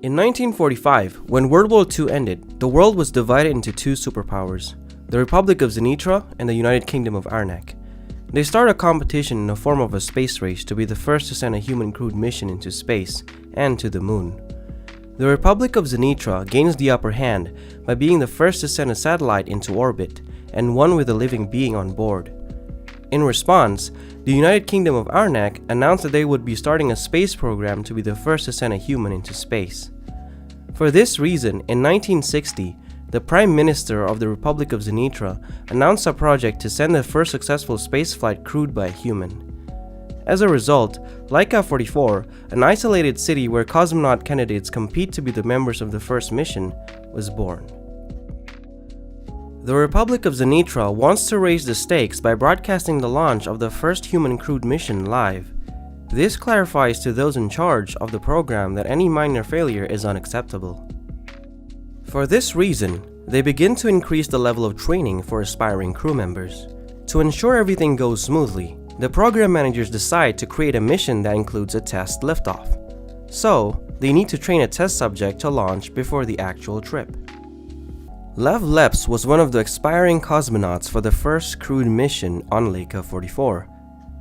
In 1945, when World War II ended, the world was divided into two superpowers, the Republic of Zirnitra and the United Kingdom of Arnack. They started a competition in the form of a space race to be the first to send a human crewed mission into space and to the moon. The Republic of Zirnitra gains the upper hand by being the first to send a satellite into orbit and one with a living being on board. In response, the United Kingdom of Arnack announced that they would be starting a space program to be the first to send a human into space. For this reason, in 1960, the Prime Minister of the Republic of Zirnitra announced a project to send the first successful spaceflight crewed by a human. As a result, Laika 44, an isolated city where cosmonaut candidates compete to be the members of the first mission, was born. The Republic of Zirnitra wants to raise the stakes by broadcasting the launch of the first human crewed mission live. This clarifies to those in charge of the program that any minor failure is unacceptable. For this reason, they begin to increase the level of training for aspiring crew members. To ensure everything goes smoothly, the program managers decide to create a mission that includes a test liftoff. So, they need to train a test subject to launch before the actual trip. Lev Leps was one of the aspiring cosmonauts for the first crewed mission on Laika 44.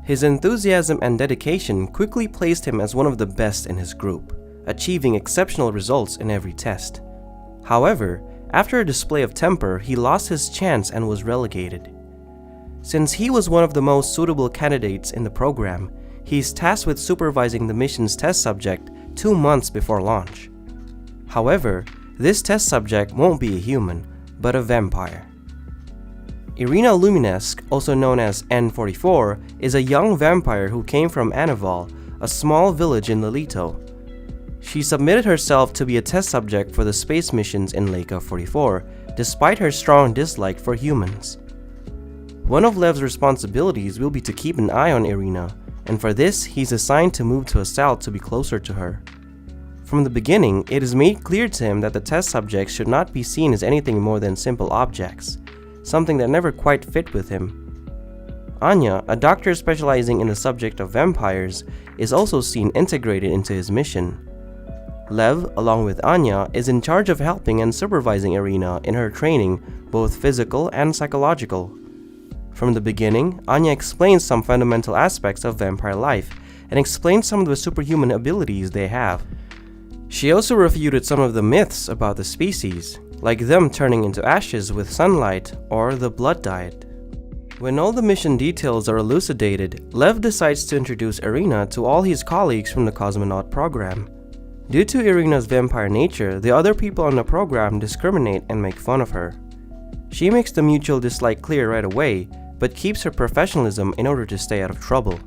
His enthusiasm and dedication quickly placed him as one of the best in his group, achieving exceptional results in every test. However, after a display of temper, he lost his chance and was relegated. Since he was one of the most suitable candidates in the program, he is tasked with supervising the mission's test subject 2 months before launch. However, this test subject won't be a human, but a vampire. Irina Luminesk, also known as N44, is a young vampire who came from Anival, a small village in Lelito. She submitted herself to be a test subject for the space missions in Laika 44, despite her strong dislike for humans. One of Lev's responsibilities will be to keep an eye on Irina, and for this, he's assigned to move to a south to be closer to her. From the beginning, it is made clear to him that the test subjects should not be seen as anything more than simple objects, something that never quite fit with him. Anya, a doctor specializing in the subject of vampires, is also seen integrated into his mission. Lev, along with Anya, is in charge of helping and supervising Irina in her training, both physical and psychological. From the beginning, Anya explains some fundamental aspects of vampire life and explains some of the superhuman abilities they have. She also refuted some of the myths about the species, like them turning into ashes with sunlight or the blood diet. When all the mission details are elucidated, Lev decides to introduce Irina to all his colleagues from the Cosmonaut program. Due to Irina's vampire nature, the other people on the program discriminate and make fun of her. She makes the mutual dislike clear right away, but keeps her professionalism in order to stay out of trouble.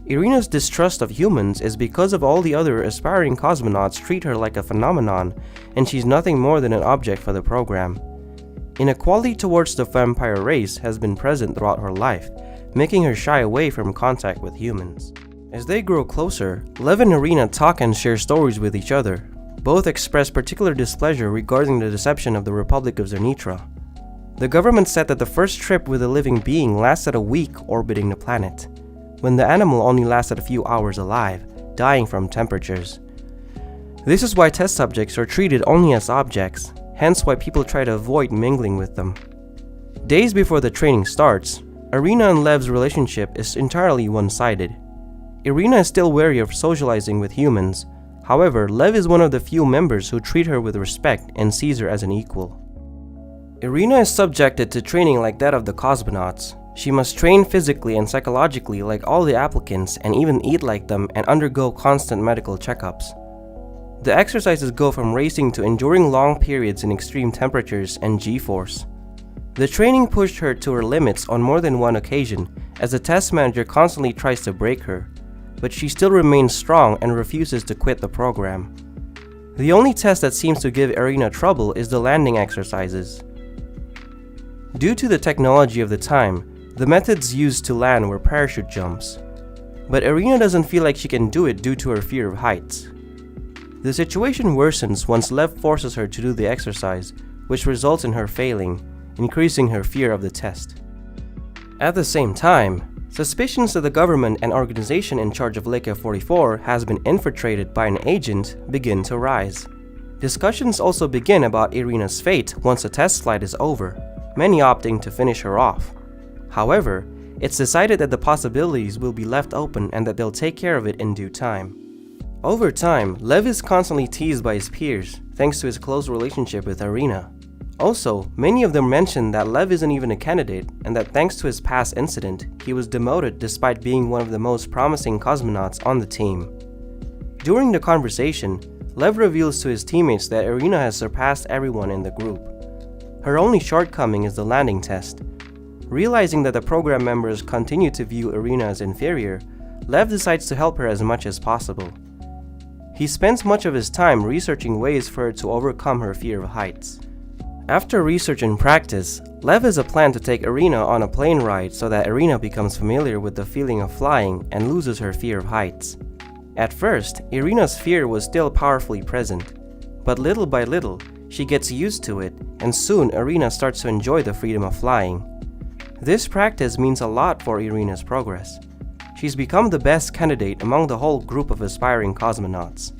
Irina's distrust of humans is because of all the other aspiring cosmonauts treat her like a phenomenon, and she's nothing more than an object for the program. Inequality towards the vampire race has been present throughout her life, making her shy away from contact with humans. As they grow closer, Lev and Irina talk and share stories with each other. Both express particular displeasure regarding the deception of the Republic of Zirnitra. The government said that the first trip with a living being lasted a week orbiting the planet, when the animal only lasted a few hours alive, dying from temperatures. This is why test subjects are treated only as objects, hence why people try to avoid mingling with them. Days before the training starts, Irina and Lev's relationship is entirely one-sided. Irina is still wary of socializing with humans. However, Lev is one of the few members who treat her with respect and sees her as an equal. Irina is subjected to training like that of the cosmonauts. She must train physically and psychologically like all the applicants and even eat like them and undergo constant medical checkups. The exercises go from racing to enduring long periods in extreme temperatures and G-force. The training pushed her to her limits on more than one occasion, as the test manager constantly tries to break her, but she still remains strong and refuses to quit the program. The only test that seems to give Irina trouble is the landing exercises. Due to the technology of the time, the methods used to land were parachute jumps. But Irina doesn't feel like she can do it due to her fear of heights. The situation worsens once Lev forces her to do the exercise, which results in her failing, increasing her fear of the test. At the same time, Suspicions that the government and organization in charge of Leka 44 has been infiltrated by an agent begin to rise. Discussions also begin about Irina's fate once the test flight is over, many opting to finish her off. However, it's decided that the possibilities will be left open and that they'll take care of it in due time. Over time, Lev is constantly teased by his peers, thanks to his close relationship with Irina. Also, many of them mention that Lev isn't even a candidate and that thanks to his past incident, he was demoted despite being one of the most promising cosmonauts on the team. During the conversation, Lev reveals to his teammates that Irina has surpassed everyone in the group. Her only shortcoming is the landing test. Realizing that the program members continue to view Irina as inferior, Lev decides to help her as much as possible. He spends much of his time researching ways for her to overcome her fear of heights. After research and practice, Lev has a plan to take Irina on a plane ride so that Irina becomes familiar with the feeling of flying and loses her fear of heights. At first, Irina's fear was still powerfully present, but little by little, she gets used to it, and soon Irina starts to enjoy the freedom of flying. This practice means a lot for Irina's progress. She's become the best candidate among the whole group of aspiring cosmonauts.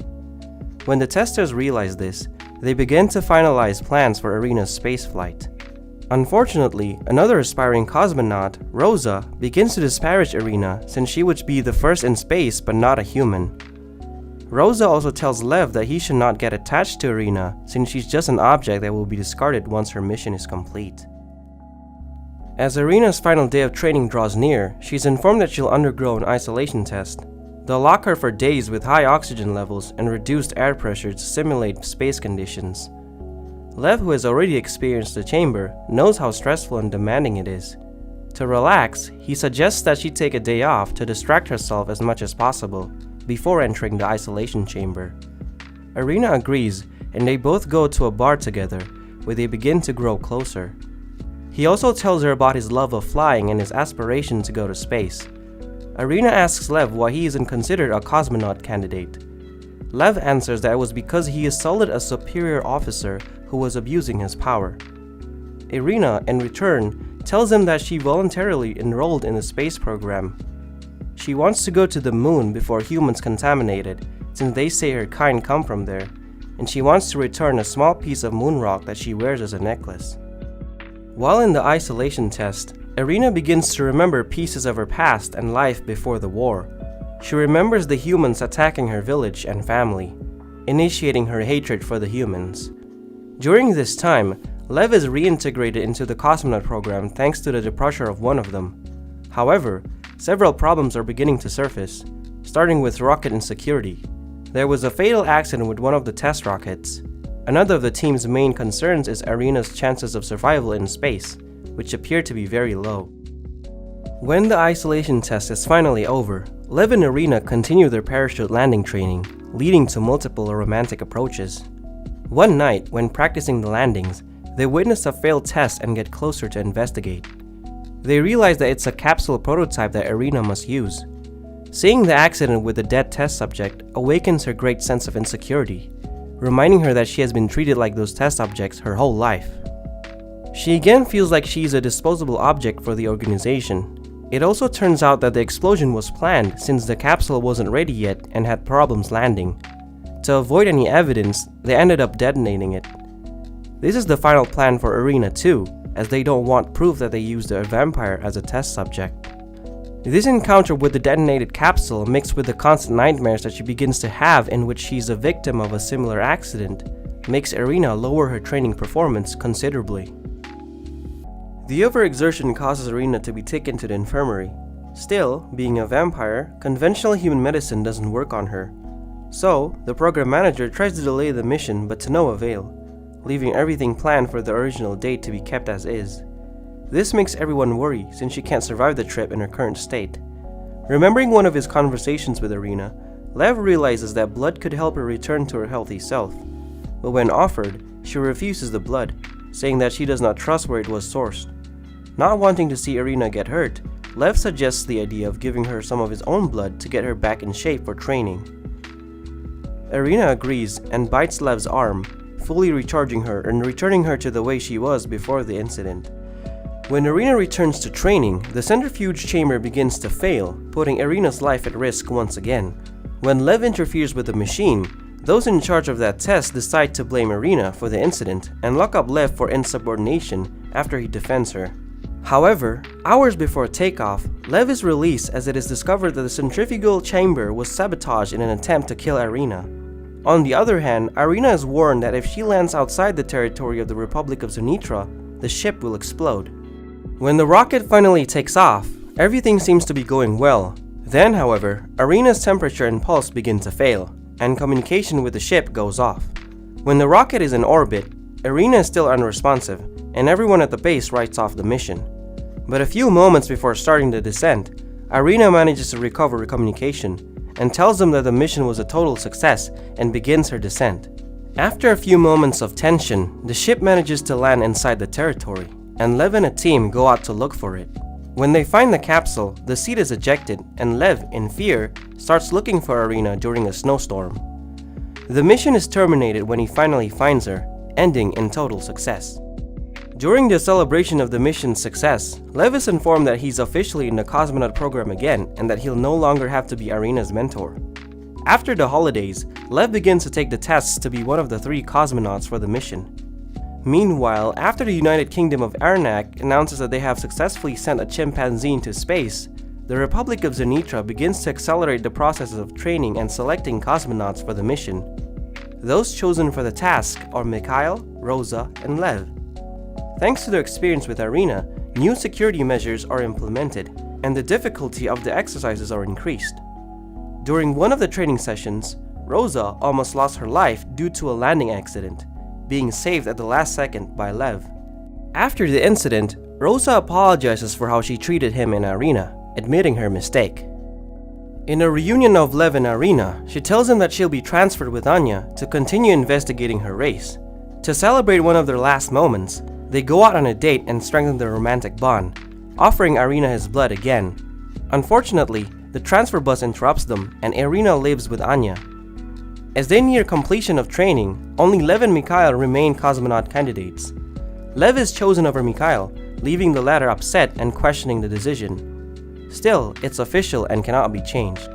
When the testers realize this, they begin to finalize plans for Irina's spaceflight. Unfortunately, another aspiring cosmonaut, Rosa, begins to disparage Irina since she would be the first in space but not a human. Rosa also tells Lev that he should not get attached to Irina since she's just an object that will be discarded once her mission is complete. As Irina's final day of training draws near, she's informed that she'll undergo an isolation test. They'll lock her for days with high oxygen levels and reduced air pressure to simulate space conditions. Lev, who has already experienced the chamber, knows how stressful and demanding it is. To relax, he suggests that she take a day off to distract herself as much as possible before entering the isolation chamber. Irina agrees, and they both go to a bar together, where they begin to grow closer. He also tells her about his love of flying and his aspiration to go to space. Irina asks Lev why he isn't considered a cosmonaut candidate. Lev answers that it was because he assaulted a superior officer who was abusing his power. Irina, in return, tells him that she voluntarily enrolled in the space program. She wants to go to the moon before humans contaminate it, since they say her kind come from there, and she wants to return a small piece of moon rock that she wears as a necklace. While in the isolation test, Irina begins to remember pieces of her past and life before the war. She remembers the humans attacking her village and family, initiating her hatred for the humans. During this time, Lev is reintegrated into the cosmonaut program thanks to the departure of one of them. However, several problems are beginning to surface, starting with rocket insecurity. There was a fatal accident with one of the test rockets. Another of the team's main concerns is Irina's chances of survival in space, which appear to be very low. When the isolation test is finally over, Lev and Irina continue their parachute landing training, leading to multiple romantic approaches. One night, when practicing the landings, they witness a failed test and get closer to investigate. They realize that it's a capsule prototype that Irina must use. Seeing the accident with the dead test subject awakens her great sense of insecurity, reminding her that she has been treated like those test subjects her whole life. She again feels like she's a disposable object for the organization. It also turns out that the explosion was planned since the capsule wasn't ready yet and had problems landing. To avoid any evidence, they ended up detonating it. This is the final plan for Irina too, as they don't want proof that they used a vampire as a test subject. This encounter with the detonated capsule, mixed with the constant nightmares that she begins to have in which she's a victim of a similar accident, makes Irina lower her training performance considerably. The overexertion causes Irina to be taken to the infirmary. Still, being a vampire, conventional human medicine doesn't work on her. So, the program manager tries to delay the mission but to no avail, leaving everything planned for the original date to be kept as is. This makes everyone worry since she can't survive the trip in her current state. Remembering one of his conversations with Irina, Lev realizes that blood could help her return to her healthy self. But when offered, she refuses the blood, saying that she does not trust where it was sourced. Not wanting to see Irina get hurt, Lev suggests the idea of giving her some of his own blood to get her back in shape for training. Irina agrees and bites Lev's arm, fully recharging her and returning her to the way she was before the incident. When Irina returns to training, the centrifuge chamber begins to fail, putting Irina's life at risk once again. When Lev interferes with the machine, those in charge of that test decide to blame Irina for the incident and lock up Lev for insubordination after he defends her. However, hours before takeoff, Lev is released as it is discovered that the centrifugal chamber was sabotaged in an attempt to kill Irina. On the other hand, Irina is warned that if she lands outside the territory of the Republic of Zirnitra, the ship will explode. When the rocket finally takes off, everything seems to be going well. Then, however, Irina's temperature and pulse begin to fail, and communication with the ship goes off. When the rocket is in orbit, Irina is still unresponsive, and everyone at the base writes off the mission. But a few moments before starting the descent, Irina manages to recover communication, and tells them that the mission was a total success and begins her descent. After a few moments of tension, the ship manages to land inside the territory, and Lev and a team go out to look for it. When they find the capsule, the seed is ejected, and Lev, in fear, starts looking for Irina during a snowstorm. The mission is terminated when he finally finds her, ending in total success. During the celebration of the mission's success, Lev is informed that he's officially in the Cosmonaut program again and that he'll no longer have to be Irina's mentor. After the holidays, Lev begins to take the tests to be one of the 3 cosmonauts for the mission. Meanwhile, after the United Kingdom of Arnack announces that they have successfully sent a chimpanzee into space, the Republic of Zirnitra begins to accelerate the processes of training and selecting cosmonauts for the mission. Those chosen for the task are Mikhail, Rosa, and Lev. Thanks to their experience with Irina, new security measures are implemented, and the difficulty of the exercises are increased. During one of the training sessions, Rosa almost lost her life due to a landing accident, being saved at the last second by Lev. After the incident, Rosa apologizes for how she treated him and Irina, admitting her mistake. In a reunion of Lev and Irina, she tells him that she'll be transferred with Anya to continue investigating her race. To celebrate one of their last moments, they go out on a date and strengthen their romantic bond, offering Irina his blood again. Unfortunately, the transfer bus interrupts them and Irina lives with Anya. As they near completion of training, only Lev and Mikhail remain cosmonaut candidates. Lev is chosen over Mikhail, leaving the latter upset and questioning the decision. Still, it's official and cannot be changed.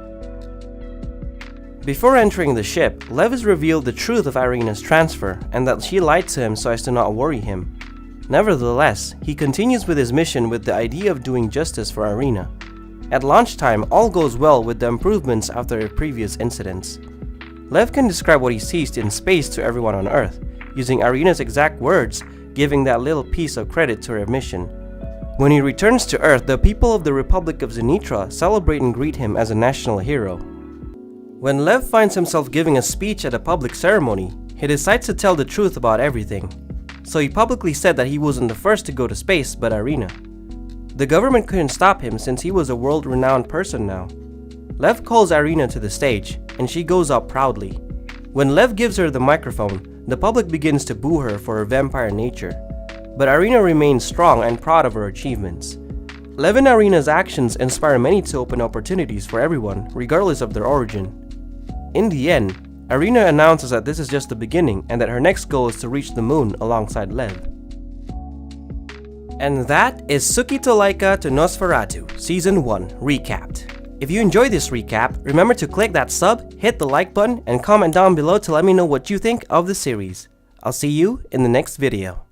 Before entering the ship, Lev is revealed the truth of Irina's transfer and that she lied to him so as to not worry him. Nevertheless, he continues with his mission with the idea of doing justice for Irina. At launch time, all goes well with the improvements after previous incidents. Lev can describe what he sees in space to everyone on Earth, using Irina's exact words, giving that little piece of credit to her mission. When he returns to Earth, the people of the Republic of Zirnitra celebrate and greet him as a national hero. When Lev finds himself giving a speech at a public ceremony, he decides to tell the truth about everything. So he publicly said that he wasn't the first to go to space, but Irina. The government couldn't stop him since he was a world-renowned person now. Lev calls Irina to the stage, and she goes up proudly. When Lev gives her the microphone, the public begins to boo her for her vampire nature. But Irina remains strong and proud of her achievements. Lev and Irina's actions inspire many to open opportunities for everyone, regardless of their origin. In the end, Irina announces that this is just the beginning and that her next goal is to reach the moon alongside Lev. And that is Suki to Laika to Nosferatu, Season 1, recapped. If you enjoyed this recap, remember to click that sub, hit the like button, and comment down below to let me know what you think of the series. I'll see you in the next video.